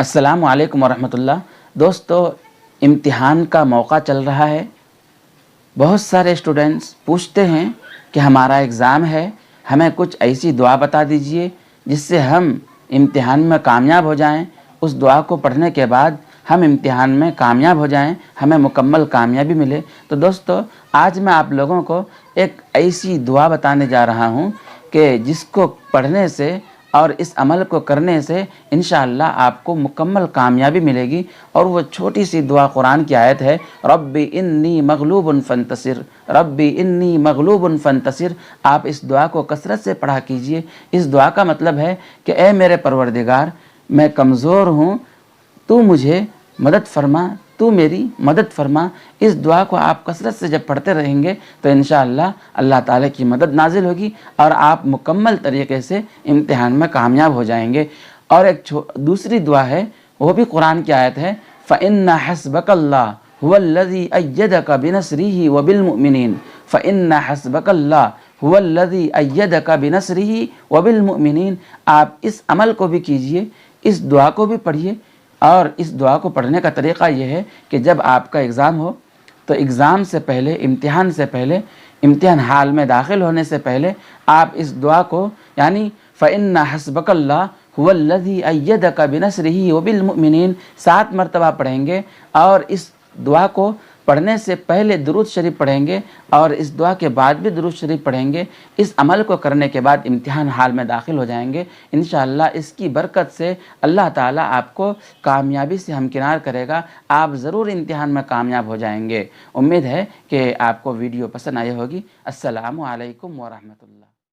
السلام علیکم ورحمۃ اللہ۔ دوستو، امتحان کا موقع چل رہا ہے۔ بہت سارے اسٹوڈنٹس پوچھتے ہیں کہ ہمارا ایگزام ہے، ہمیں کچھ ایسی دعا بتا دیجئے جس سے ہم امتحان میں کامیاب ہو جائیں۔ اس دعا کو پڑھنے کے بعد ہم امتحان میں کامیاب ہو جائیں، ہمیں مکمل کامیابی ملے۔ تو دوستو، آج میں آپ لوگوں کو ایک ایسی دعا بتانے جا رہا ہوں کہ جس کو پڑھنے سے اور اس عمل کو کرنے سے انشاءاللہ آپ کو مکمل کامیابی ملے گی۔ اور وہ چھوٹی سی دعا قرآن کی آیت ہے، ربی انی مغلوب فانتصر، ربی انی مغلوب فانتصر۔ آپ اس دعا کو کثرت سے پڑھا کیجئے۔ اس دعا کا مطلب ہے کہ اے میرے پروردگار، میں کمزور ہوں، تو مجھے مدد فرما، تو میری مدد فرما۔ اس دعا کو آپ کثرت سے جب پڑھتے رہیں گے تو انشاءاللہ اللہ تعالیٰ کی مدد نازل ہوگی اور آپ مکمل طریقے سے امتحان میں کامیاب ہو جائیں گے۔ اور ایک دوسری دعا ہے، وہ بھی قرآن کی آیت ہے، فَإِنَّ حَسْبَكَ اللَّهُ هُوَ الَّذِي أَيَّدَكَ بِنَصْرِهِ وَبِالْمُؤْمِنِينَ فَإِنَّ حَسْبَكَ اللَّهُ هُوَ الَّذِي أَيَّدَكَ بِنَصْرِهِ وَبِالْمُؤْمِنِينَ۔ آپ اس عمل کو بھی کیجئے، اس دعا کو بھی پڑھیے۔ اور اس دعا کو پڑھنے کا طریقہ یہ ہے کہ جب آپ کا ایگزام ہو تو ایگزام سے پہلے، امتحان سے پہلے، امتحان حال میں داخل ہونے سے پہلے آپ اس دعا کو یعنی فَإِنَّ حَسْبَكَ اللَّهُ هُوَ الَّذِي أَيَّدَكَ بِنَصْرِهِ وَبِالْمُؤْمِنِينَ 7 مرتبہ پڑھیں گے، اور اس دعا کو پڑھنے سے پہلے درود شریف پڑھیں گے اور اس دعا کے بعد بھی درود شریف پڑھیں گے۔ اس عمل کو کرنے کے بعد امتحان حال میں داخل ہو جائیں گے۔ انشاءاللہ اس کی برکت سے اللہ تعالیٰ آپ کو کامیابی سے ہمکنار کرے گا، آپ ضرور امتحان میں کامیاب ہو جائیں گے۔ امید ہے کہ آپ کو ویڈیو پسند آئی ہوگی۔ السلام علیکم ورحمۃ اللہ۔